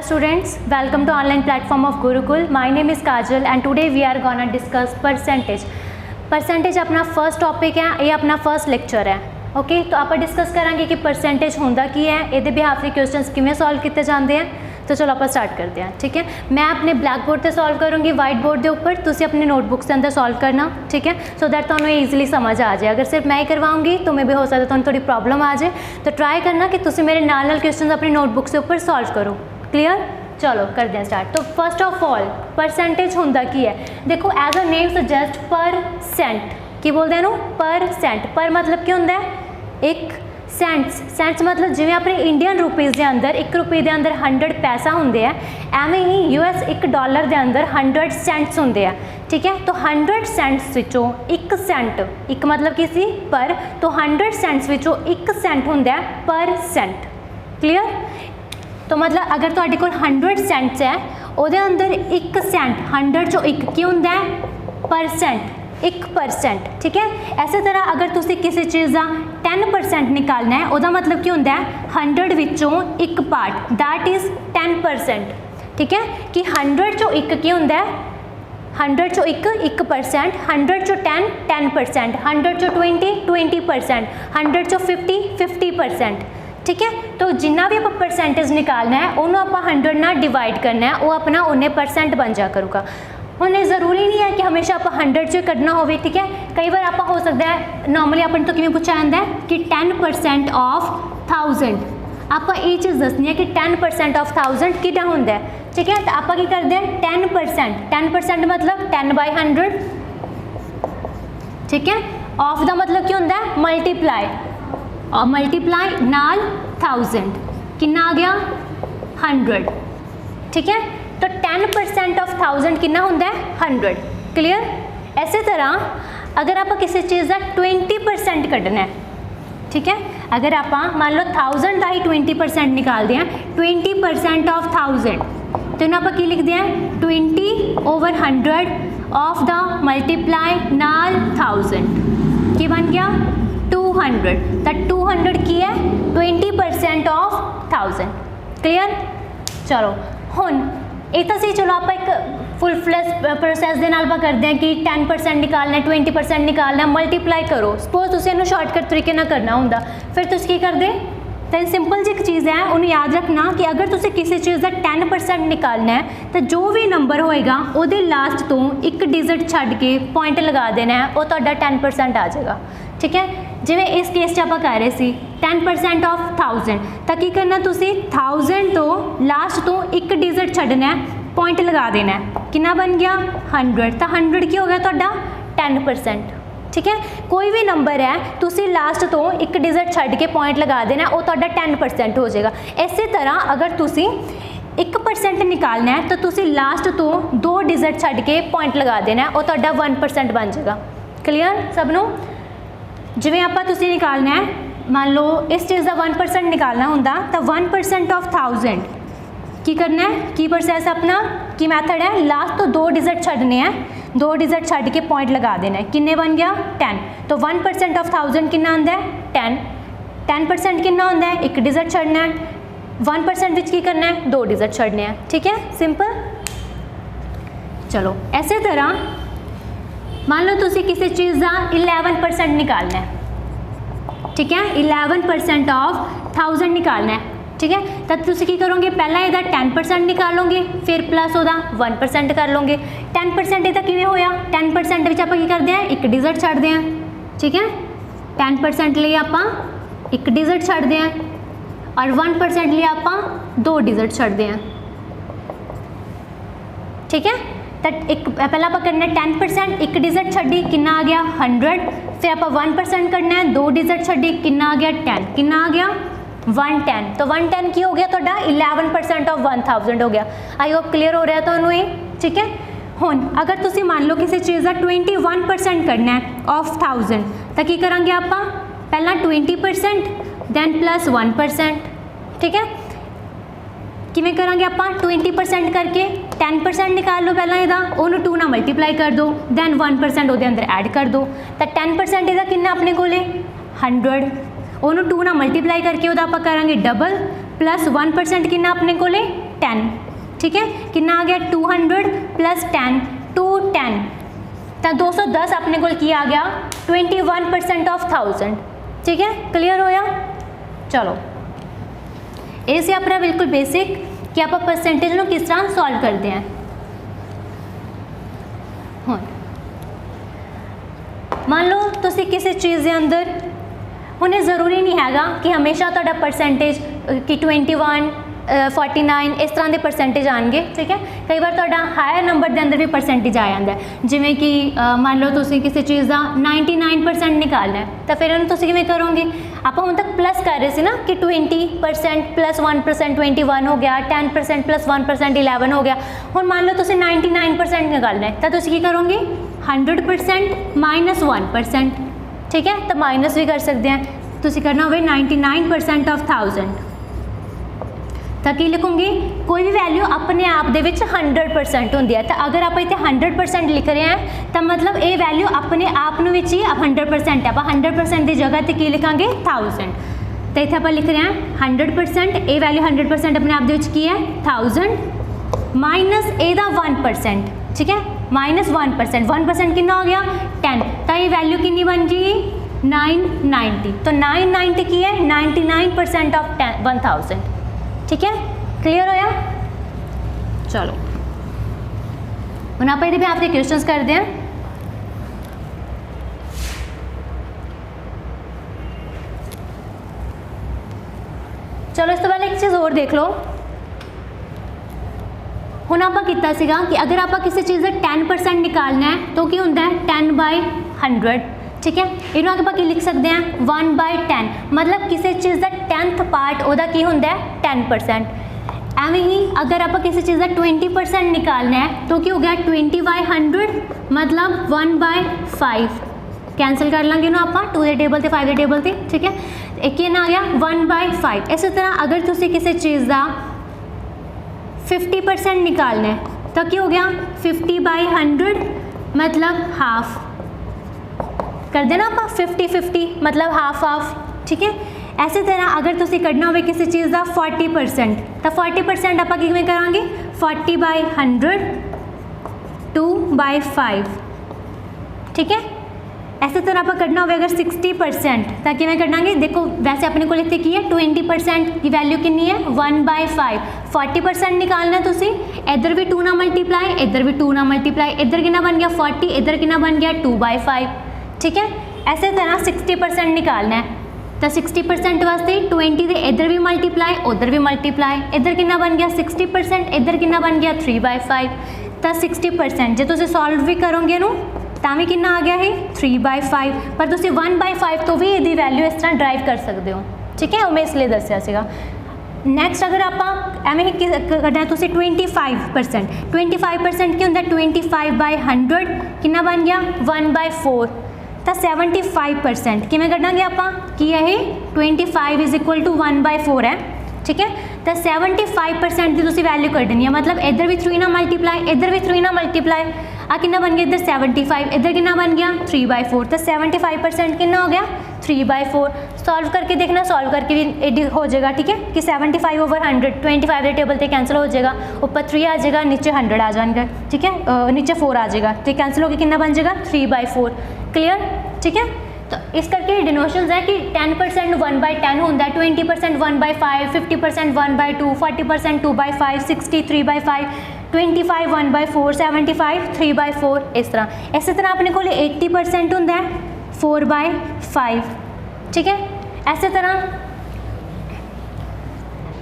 students, welcome to online platform of Gurukul. My name is Kajal and today we are gonna discuss percentage. Percentage अपना first topic है, ये अपना first lecture है. Okay तो आप discuss करांगे कि परसेंटेज होंदा की है, ये बिहाफ के क्वेश्चंस किमें सॉल्व किए जाते हैं. तो चलो आप स्टार्ट करते हैं. ठीक है, मैं अपने ब्लैक बोर्ड से सॉल्व करूँगी, वाइट बोर्ड के ऊपर तुम अपने नोटबुक के अंदर सॉल्व करना. ठीक है, सो दैट तुम्हें ईजिली समझ आ जाए. अगर सिर्फ मैं ही करवाऊँगी तो मैं भी हो सकता थोड़ी प्रॉब्लम आ जाए. तो ट्राई करना कि तुम मेरे नाल क्वेश्चन अपनी नोटबुक के ऊपर सॉल्व करो. क्लियर, चलो करते हैं स्टार्ट. तो फर्स्ट ऑफ ऑल परसेंटेज होंदा की है, देखो as a name suggest percent की बोलते हैं नो, परसेंट. पर मतलब क्या होंदा है, एक सेंट्स. सेंट्स मतलब जिवें अपने इंडियन रुपीज़ के अंदर 1 रुपये के अंदर 100 पैसा होंगे है, एवं ही यूएस $1 के अंदर 100 सेंट्स होंगे है. ठीक है, तो 100 सेंट्स विचों 1 सेंट, एक मतलब की सी पर, तो 100 सेंट्स विचों 1 सेंट होंगे है पर सेंट. क्लियर, तो मतलब अगर तुहाडे कोल 100 सेंट्स है, उहदे अंदर 1 सेंट 100 चो 1 की होंदा है परसेंट, 1%. ठीक है, इस तरह अगर तुसी किसी चीज़ का 10% निकालना है, उसका मतलब क्या होंदा है 100 विचों 1 पार्ट, दैट इज़ 10%. ठीक है, कि 100 चो 1 की होंदा है, 100 चो 1%, 100 चो 10%, 100 चो 20%, 100 चो 50%. ठीक है, तो जिन्ना भी आप परसेंटेज निकालना है उन्होंने आप 100 ना डिवाइड करना है, वो अपना 19% बन जा करूँगा. हमने ज़रूरी नहीं है कि हमेशा आप 100 से कटना हो. ठीक है, कई बार आप हो सकता है नॉर्मली अपन तो किमें पूछा जाता है कि 10% ऑफ 1000. आप ये चीज़ दसनी है कि 10% ऑफ 1000 कितना होंदा है. ठीक है, तो आप करते हैं 10% मतलब 10/100. ठीक है, ऑफ का मतलब क्या होंदा है मल्टीप्लाई, और मल्टीप्लाई नाल 1000 कितना आ गया 100. ठीक है, तो 10% ऑफ 1000 कितना होंदा है 100. क्लियर, इसी तरह अगर आप किसी चीज़ का 20% कटना है, ठीक है, अगर आप मान लो 1000 का ही 20% निकाल दें, 20% ऑफ 1000, तो इन्हें आप लिख दें 20/100 ऑफ द मल्टीप्लाई नाल 1000 की बन गया 200. तो 200 की है 20% ऑफ 1000. क्लियर, चलो हुन एक तो सही, चलो आप एक फुल फ्लैश प्रोसैस के नाल करते हैं कि 10% निकालना है, 20% निकालना है, मल्टीप्लाई करो. सपोज तुम इन्हू शॉर्टकट तरीके ना करना होंगे, फिर तुम की करते, तो सिंपल जी एक चीज़ है, उन्हें याद रखना कि अगर तुम किसी चीज़ का 10% निकालना है, तो जो भी नंबर होएगा वो लास्ट तो एक डिजिट छड़ के पॉइंट लगा देना है, वो तो 10% आ जाएगा. ठीक है, जिवें इस केस आप कह रहे थे 10% ऑफ 1000, तो की करना तुसी 1000 तो लास्ट तो एक डिजिट छड़ना है, पॉइंट लगा देना है, कितना बन गया 100. तो 100 की हो गया तो 10%. ठीक है, कोई भी नंबर है तुसी लास्ट तो एक डिजिट छड़ के पॉइंट लगा देना, वो तो 10% हो जाएगा. इसी तरह अगर तुसी 1% निकालना है, तो तुसी लास्ट तो 2 डिजिट छड़ के पॉइंट लगा देना है, वो तो 1% बन जाएगा. क्लियर सबनों, जिवें आप तुसी निकालना है, मान लो इस चीज़ का 1% निकालना होंदा, तो 1% ऑफ 1000 की करना है, की प्रोसैस अपना की मैथड है, लास्ट तो 2 डिजिट छड़ने हैं, 2 डिजिट छड़ के पॉइंट लगा देना है, किन्ने बन गया 10. तो 1% ऑफ 1000 कितना आंदा है 10. 10% कितना होंदा है, एक डिजिट छड़ना है, 1% विच की करना है 2 डिजिट छड़ने हैं. ठीक है, सिंपल. चलो इसी तरह मान लो तुसी किसी चीज़ का 11% निकालना है. ठीक है, 11% ऑफ 1000 निकालना है. ठीक है, तो तुसी की करोगे, पहला ਇਹਦਾ 10% निकालोगे, फिर प्लस ਉਹਦਾ 1% कर लोगे. 10% ਇਹਦਾ किवें होया, 10% ਵਿੱਚ ਆਪਾਂ ਕੀ ਕਰਦੇ हैं एक डिजिट ਛੱਡਦੇ हैं. ठीक है, 10% ਲਈ ਆਪਾਂ एक डिजिट ਛੱਡਦੇ हैं, और 1% ਲਈ ਆਪਾਂ 2 डिजिट ਛੱਡਦੇ हैं. ठीक है, तो एक पहला आप करना है 10%, एक डिजिट छड़ी कितना आ गया 100, फिर आप 1% करना है 2 डिजिट छड़ी कितना आ गया 10, कितना आ गया 110. तो 110 की हो गया तो 11% ऑफ 1000 हो गया. आई होप क्लियर हो रहा है तो ये. ठीक है, हुन अगर तुसी मान लो किसी चीज़ का 21% करना है ऑफ 1000, तो की करांगे आप पहला 20% दैन प्लस 1%. ठीक है, किमें करांगे आप 20% करके 10% निकाल लो, पहला ਇਹਦਾ ਉਹਨੂੰ 2 ਨਾਲ मल्टीप्लाई कर दो, दैन 1% ਉਹਦੇ अंदर ऐड कर दो. तो 10% ਇਹਦਾ कितना अपने कोले 100, ਉਹਨੂੰ 2 ਨਾਲ मल्टीप्लाई करके ਉਹਦਾ ਆਪਾਂ ਕਰਾਂਗੇ डबल, प्लस 1% कितना अपने कोले 10, ठीक है। कितना आ गया 200 + 10 210, तो 210 अपने को की आ गया 21% ऑफ 1000, ठीक है। क्लियर होया। चलो ये से अपना बिल्कुल बेसिक कि आप परसेंटेज को किस तरह सॉल्व करते हैं। हुण मान लो तुसी किसी चीज़ के अंदर, हुणे ज़रूरी नहीं हैगा कि हमेशा तुहाडा परसेंटेज कि 21 49 इस तरह के परसेंटेज आएंगे, ठीक है। कई बार तुहाडा हायर नंबर के अंदर भी परसेंटेज आ जाता है, जिमें कि मान लो तुसी किसी चीज़ का 99% निकालना है, तो फिर उन्हें तुसी किवें करोगे। आप हुण तक प्लस कर रहे थे ना कि 20% + 1% 21 हो गया, 10% + 1% 11 हो गया। हुण मान लो तुसी 99% निकालना है, तो तुसी की करोगे 100% - 1%, ठीक है। तो माइनस भी कर सकते हैं, तुसी करना होवे 99% ऑफ 1000, तो की लिखूंगी कोई भी वैल्यू अपने आप दे विच 100% होंदी है। तो अगर आप इतने 100% लिख रहे हैं तो मतलब ये वैल्यू अपने आप विच ही 100% है। आप 100% की जगह पर की लिखांगे 1000, तो इतने आप लिख रहे हैं 100%, ये वैल्यू 100% अपने आप दे विच की है 1000 माइनस एदा 1%, ठीक है। -1%, 1% कितना हो गया 10, तो ये वैल्यू कितनी बन गई 990, तो 990 की है 99% ऑफ 1000, ठीक है। क्लियर होया। चलो हम आप ये आपके क्वेश्चंस करते हैं। चलो इस तो पहले एक चीज़ और देख लो। हुण आपां कीता सीगा कि अगर आप किसी चीज़ का 10% निकालना है तो की होंदा है 10/100, ठीक है। इन्हों आप लिख सकते हैं 1/10, मतलब किसी चीज़ का 10th पार्ट वह की होंदा है 10%। एवं ही अगर आप किसी चीज़ का 20% निकालना है तो क्या हो गया 20/100, मतलब 1/5, कैंसल कर लेंगे ना आप 2 के टेबल से 5 के टेबल से, ठीक है। एक आ गया 1/5। इसी तरह अगर तुसी किसी चीज़ का 50% निकालना है तो क्या हो गया 50/100, मतलब हाफ कर देना आप 50-50, मतलब हाफ, ठीक है। ऐसी तरह अगर तुसी करना हो किसी चीज़ का 40%, तो 40% आप किवें करांगे 40/100 2/5, ठीक है। ऐसे तरह आप करना हो अगर 60%, तो किवें करना, देखो वैसे अपने को इतने की है 20% की वैल्यू कितनी है 1/5, 40% निकालना तुसी, इधर भी 2 ना मल्टीप्लाई, इधर भी 2 ना मल्टीप्लाई, इधर कितना बन गया 40, इधर कितना बन गया 2/5, ठीक है। ऐसे तरह 60% निकालना है तो 60% वास्ते 20 दे इधर भी मल्टीप्लाई, उधर भी मल्टीप्लाई, इधर कितना बन गया 60%, इधर कितना बन गया 3/5, तो 60% जो तुम सॉल्व भी करोगे नू तो कितना आ गया है 3/5, पर तुम 1/5 तो भी यदि वैल्यू इस तरह ड्राइव कर सकते हो, ठीक है। मैं इसलिए दसिया सीगा। नैक्सट अगर आप एवं करना 25%, 25% क्या होंगे 25/100 कितना बन गया 1/4, तो 75% किमें कटांगे आप कि यह 25 = 1/4 है, ठीक है। तो 75% की तुसी वैल्यू कटनी है, मतलब इधर भी 3 ना मल्टीप्लाई, इधर भी 3 ना मल्टीप्लाई, आ कितना बन गया इधर 75, इधर कितना बन गया 3/4, तो 75% कितना हो गया 3/4। सॉल्व करके देखना, सॉल्व करके भी हो जाएगा, ठीक है, कि 75/100 25 के टेबल से कैंसिल हो जाएगा, ऊपर 3 आ जाएगा, नीचे 100 आ जाएगा, ठीक है, नीचे 4 आ जाएगा, तो कैंसिल होकर कितना बन जाएगा 3/4। क्लियर, ठीक है। तो इस करके डिनोशंस है कि 10% 1/10 होता है, 20% 1/5, 50% 1/2, 40% 2/5, 60 3/5, 25 1/4, 75 3/4, इस तरह। इसी तरह अपने को 80% होता है 4/5, ठीक है। ऐसे तरह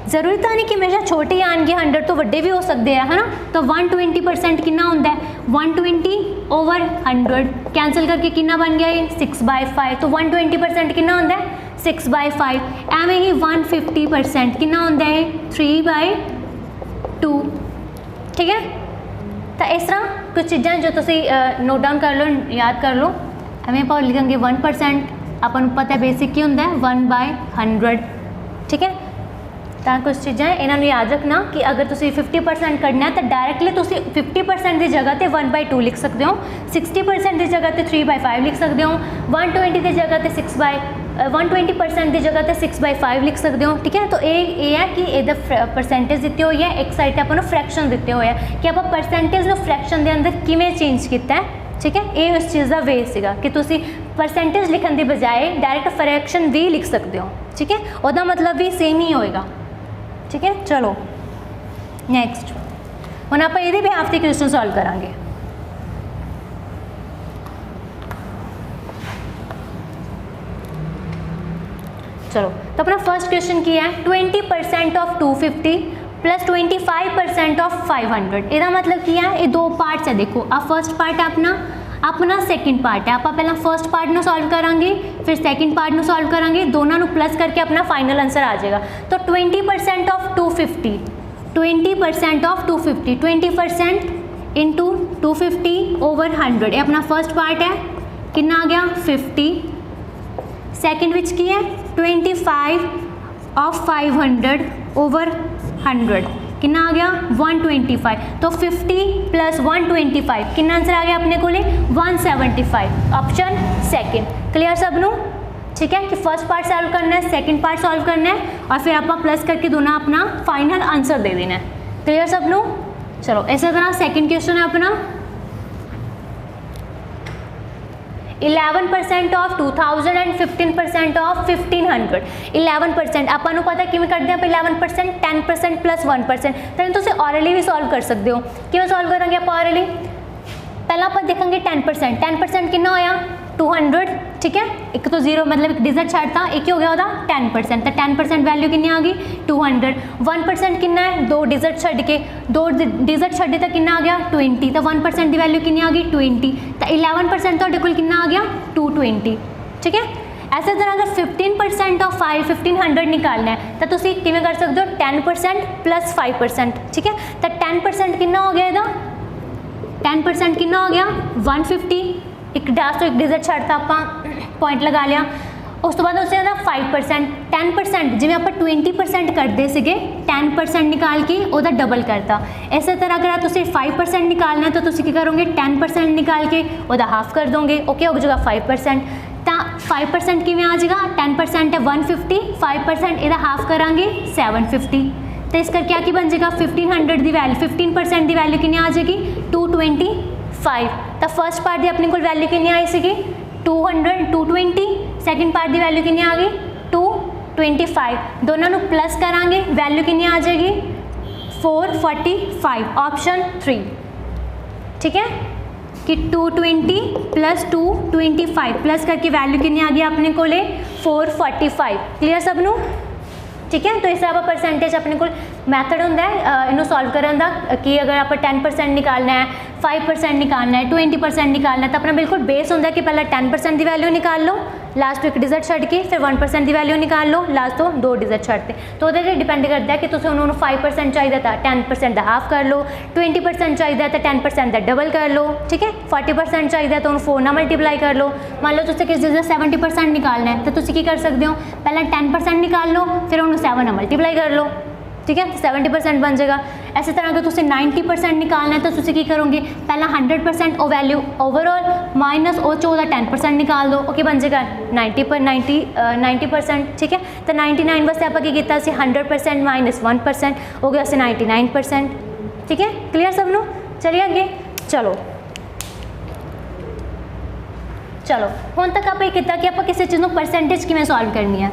जरूरी तो नहीं कि हमेशा छोटे आएंगे, 100 तो वड्डे भी हो सकते हैं, है ना। तो 120% कितना होता है 120/100, कैंसिल करके कितना बन गया ये 6/5, तो 120% कितना होता है 6/5। एवं ही 150% कितना होता है 3/2, ठीक है। तो इस तरह कुछ चीज़ें जो तुम नोट डाउन कर लो, याद कर लो। एवं आप लिखेंगे 1% अपन पता बेसिक की होंगे 1/100, ठीक है। तो कुछ चीज़ें इन्होंने याद रखना कि अगर तुम 50% करना है तो डायरेक्टली तुम 50% की जगह पर 1/2 लिख सकते हो, 60% की जगह पर 3/5 लिख सकते हो, 120 की जगह पर 120% की जगह तो 6/5 लिख सकते हो। ठीक है, तो ये है कि ये परसेंटेज दिते हुई है, एक साइड आपको फ्रैक्शन दिते हुए है कि आप परसेंटेज को फ्रैक्शन के अंदर किमें चेंज किया है। ठीक है, ये उस चीज़ का वे सीगा कि तुसी परसेंटेज लिखने की बजाय डायरैक्ट फ्रैक्शन भी लिख सकते हो। ठीक है, उसका मतलब भी सेम ही होएगा। ठीक है, चलो नैक्सट हुण आप ये बिहाफ से क्वेश्चन सॉल्व करांगे। चलो, तो अपना फर्स्ट क्वेश्चन की है 20% ऑफ 250 प्लस 25% ऑफ 500। इसका मतलब क्या है, ये दो पार्ट्स है। देखो आप फर्स्ट पार्ट अपना सेकंड पार्ट है। आप पहला फर्स्ट पार्ट में सॉल्व करांगे, फिर सेकंड पार्ट में सॉल्व करांगे, दोनों को प्लस करके अपना फाइनल आंसर आ जाएगा। तो 20% ऑफ 250, 20% ऑफ 250, 20% इंटू 250 ओवर 100, ये अपना फर्स्ट पार्ट है। कितना आ गया 50। सेकंड विच की है 25 ऑफ 500 ओवर 100, कितना आ गया 125। तो 50 प्लस 125 कितना आंसर आ गया अपने को 175। Option second. क्लियर सबनू? ठीक है कि फर्स्ट पार्ट सॉल्व करना है, सेकंड पार्ट सॉल्व करना है और फिर आप प्लस करके दोनों अपना फाइनल आंसर दे देना है। क्लियर सबनू? चलो इसी तरह सेकंड क्वेश्चन है अपना 11% ऑफ 2000 एंड 15% ऑफ 1500। 11% आपको पता किमें करते हैं 11%, 10% प्लस 1%। तो तुम ऑरली भी सॉल्व कर सकते हो। किमें सॉल्व करेंगे आप ऑरली? पहला आप देखेंगे 10%, 10% कितना होया 200। ठीक है, एक तो जीरो मतलब एक डिजिट छाड़ता, एक ही हो गया होता 10%। तो 10% वैल्यू कितनी आ गई 200। 1% कितना है, दो डिजिट छड़ के, दो डिजिट छड़े तो कितना आ गया 20। तो 1% की वैल्यू कितनी आ गई 20। तो 11% तो कोल कितना आ गया 220। ठीक है, ऐसे तरह अगर 15% ऑफ 1500 निकालना है तो तुम किमें कर सकते हो 10% प्लस 5%। ठीक है, तो 10% कितना हो गया इहदा 10% कितना हो गया 150। एक डास तो एक डिजिट छड़ता आप पॉइंट लगा लिया। उस तो बाद उससे 5%, 10% जिमें आप 20% करते थे 10% निकाल के वह डबल करता। इस तरह अगर आप 5% निकालना है तो तुम क्या करोगे 10% निकाल के वह हाफ कर दोगे। ओके हो जाएगा 5%। तो 5% किमें आ जाएगा 10% है 150, 5% यदा हाफ करांगे 750। तो इसका क्या की बन जाएगा 1500 की वैल्यू, 15% की वैल्यू कितनी आ जाएगी 225। तो फर्स्ट पार्ट की अपने को वैल्यू कितनी आई सी 220। सेकंड पार्ट की वैल्यू कितनी आ गई 225। दोनों को प्लस करांगे वैल्यू कितनी आ जाएगी 445। ऑप्शन 3। ठीक है कि 220 प्लस 225 प्लस करके वैल्यू कितनी आ गई अपने को 445। क्लियर सबनू? ठीक है, तो इस तरह परसेंटेज अपने को मैथड होंदा है इन्हों सॉल्व करने का कि अगर आप 10% निकालना है, 5% निकालना है, 20% निकालना है तो अपना बिल्कुल बेस होंदा है कि पहले 10% की वैल्यू निकाल लो, लास्ट एक डिजिट छड़ के, फिर 1% की वैल्यू निकाल लो, लास्ट तो दो डिजिट छड़ते। तो वो डिपेंड करता है कि तुम उन्होंने 5% चाहिए था 10% का हाफ कर लो, 20% चाहिए था 10% का डबल कर लो। ठीक है, 40% चाहिए तो 4 ना मल्टीप्लाई कर लो। मान लो तुझे किस चीज़ का 70% निकालना है तो तुम की कर सकते हो पहले 10% निकाल लो, फिर उन्होंने 7 ना मल्टीप्लाई कर लो। ठीक है, 70% बन जाएगा। ऐसी तरह अगर तुझे 90% निकालना है तो तुझे की करोगे पहला 100% और वैल्यू ओवरऑल माइनस और 10% निकाल दो। ओके बन जाएगा 90%। ठीक है, तो 99 वास्ते आप किया 100% माइनस 1% हो गया 99%। ठीक है, क्लियर सबनू? चलिए आगे चलो हुण तक आप किया कि आप किसी चीज़ को परसेंटेज किमें सॉल्व करनी है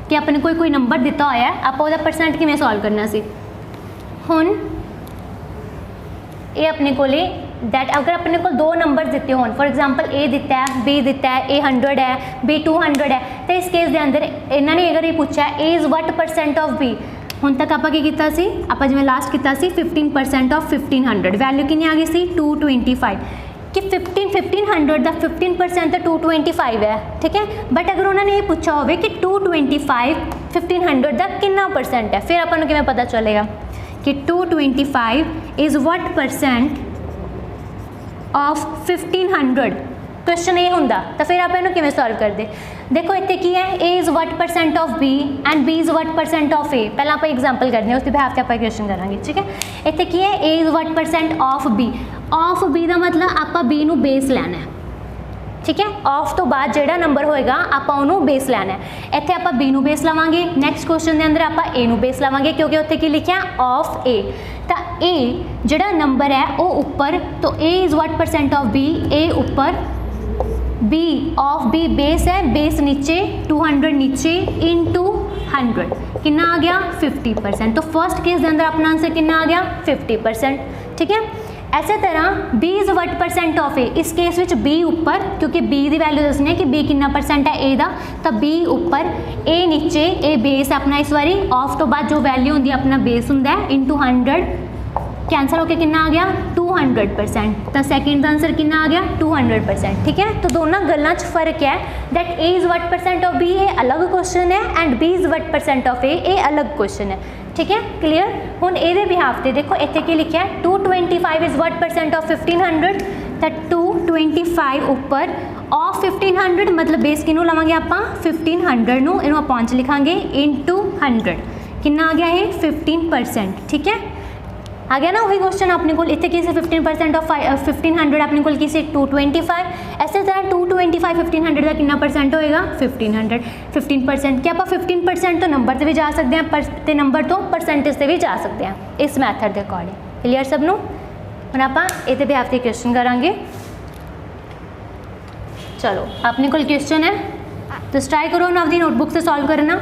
कि अपने कोई नंबर दिता होया है आप वह परसेंट किमें सॉल्व करना सी। हुण ये अपने को दैट अगर अपने को दो नंबर दिते हो, फॉर एग्जांपल ए दिता है, बी दिता है, ए 100 है, बी 200 है, तो इस केस के अंदर इन्होंने अगर ये पूछा है A is what percent of B. हुण तक आप जिमें लास्ट किया 15% ऑफ 1500 वैल्यू कितनी आ गई सी 225 कि 1500 का 15% तो 225 है। ठीक है, बट अगर उन्होंने ये पूछा हो कि 225 1500 का कितना परसेंट है, फिर अपन किमें पता चलेगा कि 225 is what percent of 1500। Question ये होंदा तो फिर आप इन्हों किमें सॉल्व कर दे। देखो इतने की है A is what percent of B and B is what percent of A. पहले आप एग्जाम्पल करते हैं उसके बिहाफ से आप क्वेश्चन करेंगे। ठीक है, इतने की है A is what percent of B. Of B का मतलब आप बी नू बेस लेना है। ठीक है। ऑफ तो बाद जिहड़ा नंबर होएगा आपां उहनूं बेस लैना है। इत्थे आपां बी नूं बेस लवांगे, नैक्सट क्वेश्चन दे अंदर आपां ए नूं बेस लवांगे क्योंकि उत्थे की लिखिआ ऑफ ए। तो ए जिहड़ा नंबर है वो उपर, तो A is what percent of B, A उपर, बी ऑफ बी बेस है, बेस नीचे 200 नीचे इनटू 100 कितना आ गया 50%। तो फर्स्ट केस के अंदर अपना आंसर कितना आ गया 50%। ठीक है। ऐसे तरह b is what percent of A, इस केस विच b उपर क्योंकि b की वैल्यू दसनी है कि b कितना परसेंट है a दा, तो b उपर a नीचे, a बेस अपना इस बारी ऑफ तो बाद जो वैल्यू होंगी अपना बेस होंदा है इनटू 100 कैंसल होकर कितना आ गया 200%। तो सैकेंड आंसर कितना आ गया 200%। ठीक है। तो दोनों गल्लां च फर्क है that A is what percent of B, A अलग क्वेश्चन है, and B is what percent of A अलग क्वेश्चन है। ठीक है, क्लीयर। हुण ए बिहाफ से देखो इत्थे की लिखा है 225 इज़ व्हाट परसेंट ऑफ 1500, तो 225 उपर ऑफ 1500 मतलब बेस किनू लवांगे आपां 1500 नूं, इनू अपॉन च लिखांगे इनटू 100 कितना आ गया ये 15%। ठीक है, आ गया ना वही क्वेश्चन अपने को इतने किसी 15% ऑफ 1500 अपने को किसी 225, ऐसे तरह 225 1500 का कितना परसेंट होएगा 1500 15%। क्या आप 15% तो नंबर से भी जा सकते हैं, पर नंबर तो परसेंटेज से भी जा सकते हैं इस मैथड के अकॉर्डिंग। क्लीयर सब नूं। हुण आपां इहदे बिहाफ ते क्वेश्चन करांगे। चलो अपने को क्वेश्चन है तो ट्राई करो ना अपनी नोटबुक से सॉल्व करना।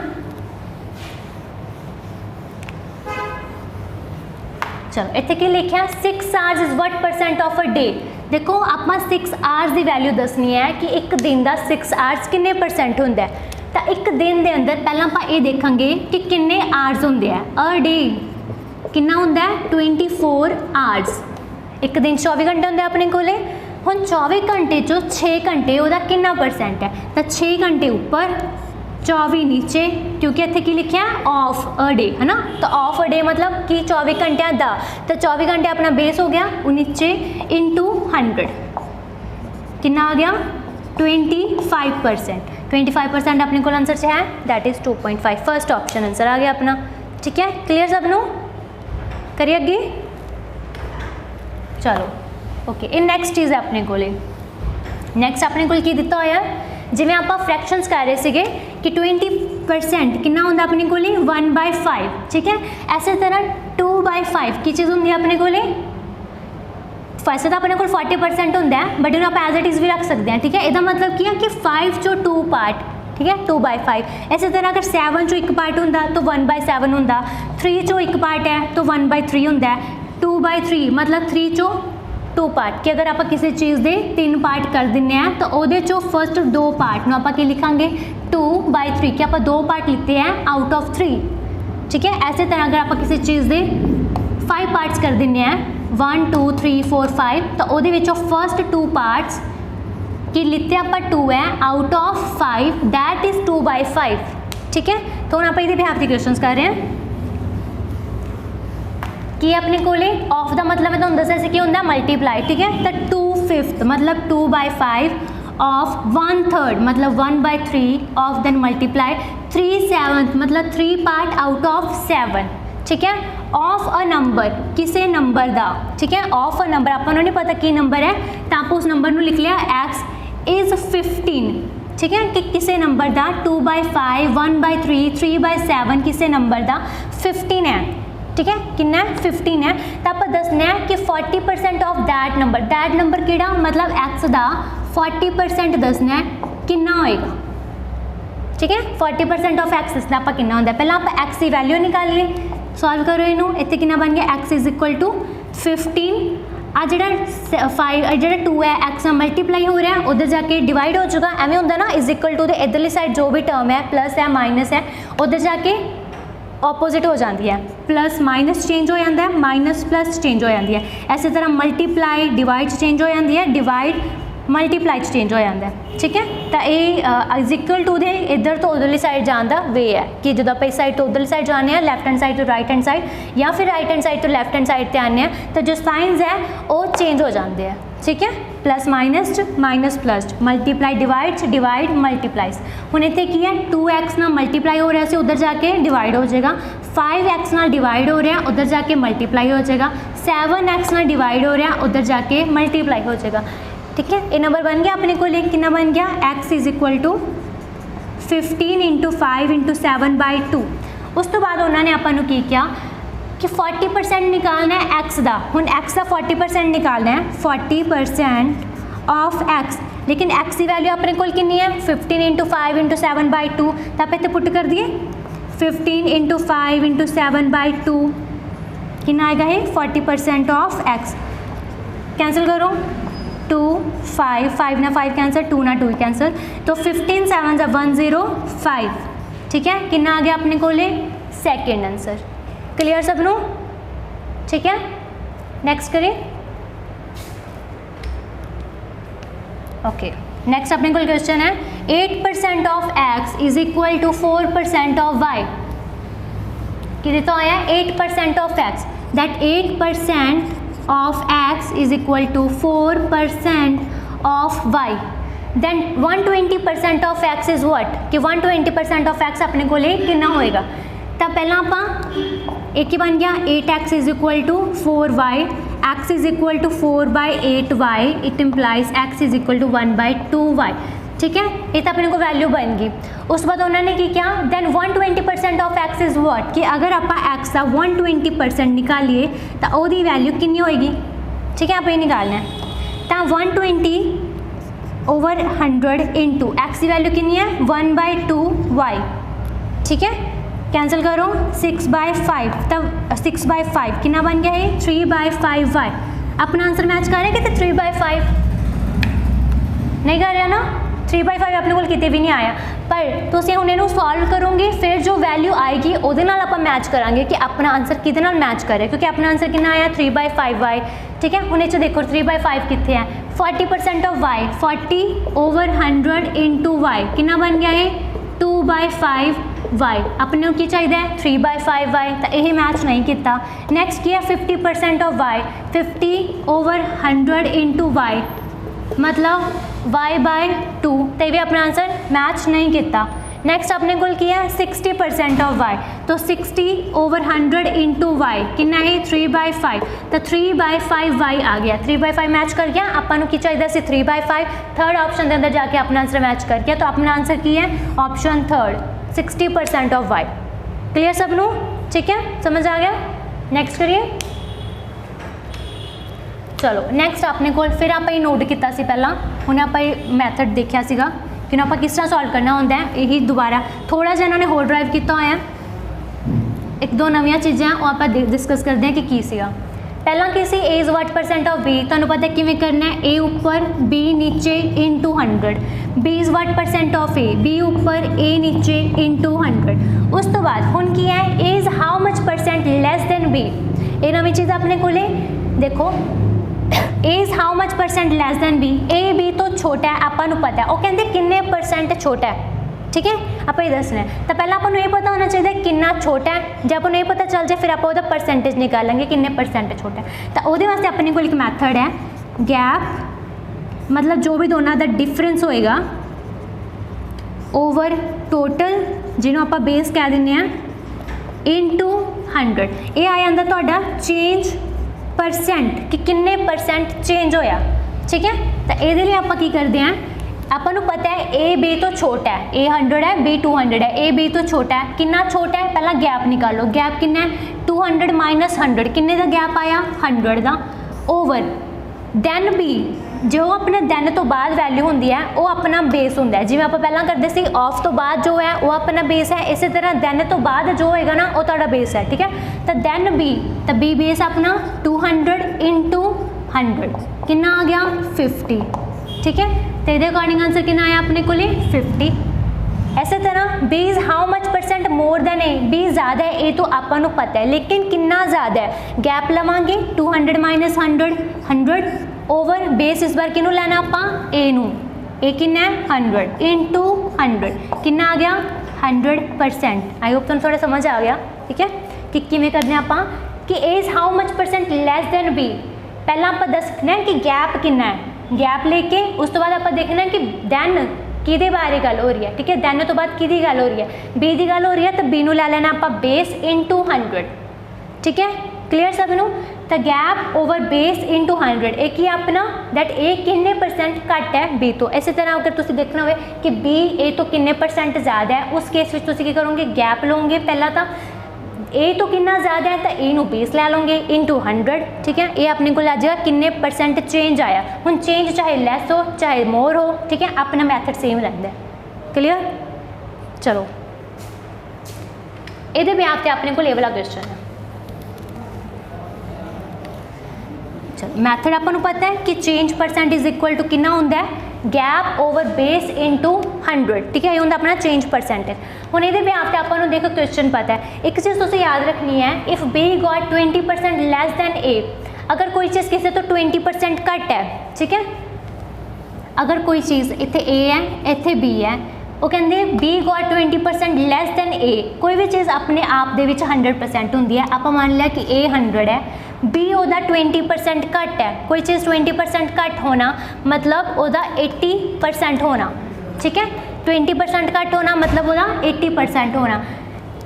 चलो इत्थे की लिखा 6 hours is what percent of a day. देखो आप 6 आवर्स की वैल्यू दसनी है कि एक दिन का 6 आवर्स किन्ने परसेंट होंदा है। तो एक दिन के अंदर पहला आप ये देखेंगे कि किन्ने आवर्स होंदे है। अ डे कितना होंदा है 24 आवर्स। एक दिन 24 घंटे होंदे अपने कोले। हुण 24 घंटे चो 6 घंटे उहदा कितना परसेंट है, तो 6 घंटे ऊपर 24 नीचे, क्योंकि इत्थे की लिखा है ऑफ अ डे है ना। तो ऑफ अ डे मतलब कि 24 घंटे दा, तो 24 घंटे अपना बेस हो गया वो नीचे इनटू 100 कितना आ गया 25%। 25% अपने को आंसर है that is 2.5। First option answer आ गया अपना। ठीक है, क्लियर सब नूं। करिए अगे। चलो ओके, ये नैक्सट चीज़ है अपने को। नैक्सट अपने को की दिता होया जिवें आप फ्रैक्शंस कर रहे थे कि 20% कितना होंदा अपने को 1/5। ठीक है, ऐसे तरह 2/5 की चीज़ होंगी अपने को। वैसे तो अपने को 40% होंदा है बट इन्हें आप एज इट इज़ भी रख सकते हैं। ठीक है, इसका मतलब क्या कि 5 चो 2 पार्ट, ठीक है 2/5। इसी तरह अगर 7 चो 1 पार्ट होंदा तो 1/7 होंदा, 3 चो 1 पार्ट है तो 1/3 होंदा है, 2/3 मतलब 3 चो 2 पार्ट कि अगर आप किसी चीज़ के 3 पार्ट कर दें तो वो चो फर्स्ट 2 पार्ट में आप लिखांगे 2/3 कि आप 2 पार्ट लिखते हैं आउट ऑफ 3। ठीक है, ऐसे तरह अगर आप किसी चीज़ के 5 पार्ट्स कर दें 1 2 3 4 5 तो वो फर्स्ट 2 पार्ट्स कि लिखते आप 2 है आउट ऑफ 5 दैट इज़ 2/5। ठीक है, तो हम आप ये बिहाफ के क्वेश्चन कर रहे हैं कि अपने को ऑफ का मतलब मैं तुहानूं दस्सिया सी कि होंदा मल्टीप्लाई। ठीक है, तो 2/5 मतलब 2/5 ऑफ 1/3 मतलब 1/3 ऑफ देन मल्टीप्लाई 3/7 मतलब 3 पार्ट आउट ऑफ 7। ठीक है, ऑफ अ नंबर किसी नंबर का। ठीक है, ऑफ अ नंबर आपको नहीं पता की नंबर है तो आप उस नंबर को लिख लिया x इज़ 15। ठीक है, कि किसी नंबर का 2/5 1/3 3/7 किसी नंबर का 15 है। ठीक है, कितना 15 है तो आप दसना है कि 40% ऑफ दैट नंबर किहड़ा मतलब x का 40% दसना है कितना होएगा। ठीक है, 40% ऑफ x दसना आप कितना होंदा। पहले आप x की वैल्यू निकालिए, सॉल्व करो इनू। इत्थे कितना बन गया x इज़ इक्वल टू 15। आ जिहड़ा 5 जिहड़ा 2 है x नाल मल्टीप्लाई हो रहा है उधर जाके डिवाइड हो चुका। एवें होंदा ना इज़ इक्वल टू दे इधरली साइड जो भी टर्म है प्लस है माइनस है उधर जाके ऑपोजिट हो जाती है, प्लस माइनस चेंज हो जाता है, माइनस प्लस चेंज हो जाती है। इसी तरह मल्टीप्लाई डिवाइड चेंज हो जाती है, डिवाइड मल्टीप्लाई चेंज हो जाता है। ठीक है, तो ये इज इक्वल टू दे इधर तो उधरली साइड जाने का वे है कि जो आप इस साइड तो उधरली साइड जाने हैं, लैफ्ट हैंड साइड तो राइट हैंड साइड या फिर राइट हैंड साइड तो लैफ्ट हैंड साइड पर आने हैं तो जो साइंस है वो चेंज हो जाते हैं। ठीक है, plus minus minus plus multiply divide multiplies. हुण इत्थे की है 2x ना मल्टीप्लाई हो रहा है उधर जाके डिवाइड हो जाएगा, 5x ना डिवाइड हो रहा है उधर जाके मल्टीप्लाई हो जाएगा, 7x ना डिवाइड हो रहा है उधर जाके मल्टीप्लाई हो जाएगा। ठीक है। ये नंबर बन गया अपने को, कितना बन गया, x इज इक्वल टू 15 × 5 × 7/2। उस तो बाद उन्होंने आपां की किया कि 40% निकालना है x का। हुण x का 40% निकालना है, 40% ऑफ x, लेकिन x की वैल्यू अपने को कितनी है, 15 × 5 × 7/2। तो आप इतने पुट कर दिए 15 × 5 × 7/2 कितना आएगा है, 40% ऑफ x। कैंसिल करो, 2 5 5 ना 5 कैंसिल, 2 ना 2 कैंसिल, तो 15 7 105। ठीक है, कितना आ गया अपने को सेकेंड आंसर। क्लियर सबनों, ठीक है। नेक्स्ट करें, ओके। नेक्स्ट अपने को क्वेश्चन है 8% of x is equal to 4% of y। कि तो आया 8% of x, that 8% of x is equal to 4% of y, then 120% of x is what, कि 120% ऑफ x अपने को कितना होएगा। तब पहला आप एक ही बन गया 8x is equal to 4y, x is equal to 4/8y, it implies x is equal to 1/2y। ठीक है, ये तो अपने को वैल्यू बन गई। उस बाद उन्होंने की क्या, then 120% of x is what, कि अगर आप x का 120% निकालिए तो ओदी वैल्यू कितनी होएगी। ठीक है, आप ये निकालना है, तो 120/100 इंटू x की वैल्यू कितनी है, 1/2y। ठीक है, कैंसिल करो, 6/5, तब 6/5 कितना बन गया है, 3/5y। अपना आंसर मैच कर रहे हैं कि 3/5 नहीं कर रहा ना, 3/5 अपने को कितने भी नहीं आया, पर तुसीं हुण इहनूं सॉल्व करोगे, फिर जो वैल्यू आएगी उहदे नाल आपां मैच करांगे कि अपना आंसर किहदे नाल मैच करे, क्योंकि अपना आंसर कितना आया 3/5y। ठीक है, हुण इह देखो 3/5 कित्थे है, 40% ऑफ y, 40/100 इंटू y कितना बन गया है, 2/5y। अपने की चाहिए 3/5y, तो यही मैच नहीं किया। नैक्सट किया 50% ऑफ y, 50/100 इंटू y, मतलब y/2, तो ये भी अपना आंसर मैच नहीं किया। नैक्सट अपने को किया 60% ऑफ y, तो 60/100 इंटू y कितना है, 3/5, तो 3/5y आ गया। 3/5 मैच कर गया, अपन की चाहिए 3/5। थर्ड ऑप्शन के अंदर जाके अपना आंसर मैच कर गया, तो अपना आंसर की है option third, 60% of y। Clear सबनों, ठीक है, समझ आ गया। नेक्स्ट करिए, चलो नेक्स्ट अपने को फिर आप नोट किया पहला, उन्हें आप मैथड देखा सीगा कि आप किस तरह सॉल्व करना होंगे। यही दोबारा थोड़ा जिहा इन्होंने होर ड्राइव किया होया, एक दो नवीं चीज़ां वो आप डिस्कस करते हैं कि की सीगा। पहला की सी A is what percent of B, तुहानूं पता किवें करना है, ए ऊपर बी नीचे into 100, B is what percent of A, B ऊपर ए नीचे इंटू 100। उस तो बाद हुण की है, A is how much percent less than B. ये नवीं चीज़ अपने को देखो, A is how much percent less than B, A B तो छोटा है, आपको पता है, वो कहते किन्ने परसेंट छोटा है। ठीक है, आप ये दसना है, तो पहले आपको ये पता होना चाहिए कितना छोटा है। जब आपको ये पता चल जाए फिर आप परसेंटेज निकालेंगे किन्ने परसेंट छोटा है। तो वो वास्ते अपने को एक मैथड है गैप, मतलब जो भी दोनों का डिफरेंस होएगा ओवर टोटल, जिन्होंने आप बेस कह दें इंटू 100। ये आ जाता तुहाडा चेंज परसेंट, कि किन्ने परसेंट चेंज होया। ठीक है, तो ये लिए आप करते हैं, आपको पता है ए बी तो छोटा है, ए 100 है, बी 200 है, ए बी तो छोटा है, कितना छोटा है, पहला गैप निकालो। गैप कितना है, 200 माइनस 100, किन्ने का गैप आया, 100 का, ओवर दैन बी, जो अपने दैन तो बाद वैल्यू होंदी है वो अपना बेस होंदा है। जिवें आप पहला करते सी ऑफ तो बाद जो है वो अपना बेस है, इसी तरह दैन तो बाद जो होएगा ना वो तुहाडा बेस है। ठीक है, तो दैन बी, तो बी बेस अपना 200 इंटू 100 कितना आ गया, 50। ठीक है, तो ये अकॉर्डिंग आंसर कितना आया अपने को 50। इस तरह B is how much percent more than A, B ज़्यादा है, ए तो आपको पता है, लेकिन कितना ज़्यादा है, गैप लवांगे 200 माइनस 100, 100 ओवर बेस इस बार किनू लेना आप ए नू, ए कितना है 100 इंटू 100 कितना आ गया 100%। आई होप तुम थोड़ा समझ आ गया। ठीक है, कि किमें करने आप कि A is how much percent less than B. पहला आप दसना है कि गैप कितना है, गैप लेके उस तो बाद आप देखना है कि दैन किहदे बारे गल हो रही है। ठीक है, दैन तो बाद किहदी गल हो रही है, बी की गल हो रही है, तो बी नू ले लेना आप बेस इंटू 100। ठीक है, क्लीयर सबनों। तो गैप ओवर बेस इंटू 100 एक ही अपना दैट ए किन्ने परसेंट घट है बी तो। इस तरह अगर तुसीं देखना हो कि बी ए तो किन्ने परसेंट ज़्यादा है उस केस में तुसीं की करोगे गैप लोगे पहला तो ए तो कितना ज़्यादा है तो ए नू बेस लै लोगे इंटू 100 ठीक है। ये अपने को आ जाएगा किन्ने परसेंट चेंज आया। हुण चेंज चाहे लैस हो चाहे मोर हो ठीक है अपना मैथड सेम रहिंदा है। क्लीयर चलो ये मैथ से अपने को ये वाला क्वेश्चन है। चलो मैथड आपको पता है कि change percent is equal to कितना होंदा है गैप ओवर बेस इंटू 100 ठीक है। ये होंदा अपना चेंज परसेंटेज। हुण ये मैथ से आपको देखो क्वेश्चन पता है एक चीज़ तुसीं याद रखनी है if B got 20% less than A अगर कोई चीज़ किसी तो 20% घट है ठीक है। अगर कोई चीज़ इत्थे ए है इत्थे बी है वो कहते बी गॉट 20% लैस दैन ए कोई भी चीज़ अपने आप दे विच 100% होंदी है। आप मान लिया कि ए 100 है बी ओदा 20% घट है कोई चीज़ 20% घट होना मतलब ओदा 80% होना ठीक है। 20% घट होना मतलब ओदा 80% होना।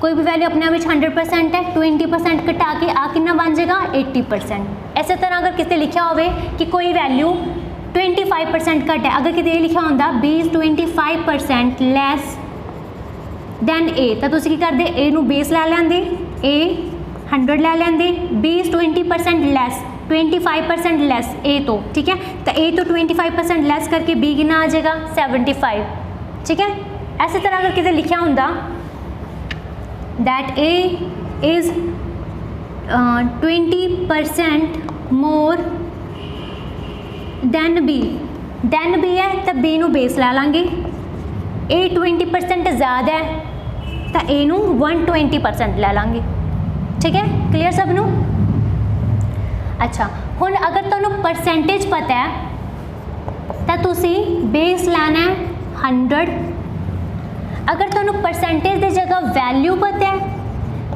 कोई भी वैल्यू अपने आप 100% है 20% घटा के आ कितना बन जाएगा 80%। इस तरह अगर किसी लिखा हो कि कोई वैल्यू 25% घट है अगर कितने लिखा होंदा बी इज़ 25% लैस दैन ए तो तुसीं की करदे ए नू बेस लै लैंदे ए 100 लै लैंदे बी इज़ 20% लैस 25% लैस ए तो ठीक है। तो ए तो 25% लैस करके बी कितना आ जाएगा 75 ठीक है। इस तरह अगर कितने लिखा होंदा that A is 20% more than B है तो बी नू बेस ला लांगे ए 20% ज़्यादा है तो ए नू 120% लै लांगे ठीक है। क्लीयर सब नू। अच्छा हुण अगर तुहानू परसेंटेज पता है तो तुसी बेस लैना है 100। अगर तुहानू परसेंटेज की जगह वैल्यू पता है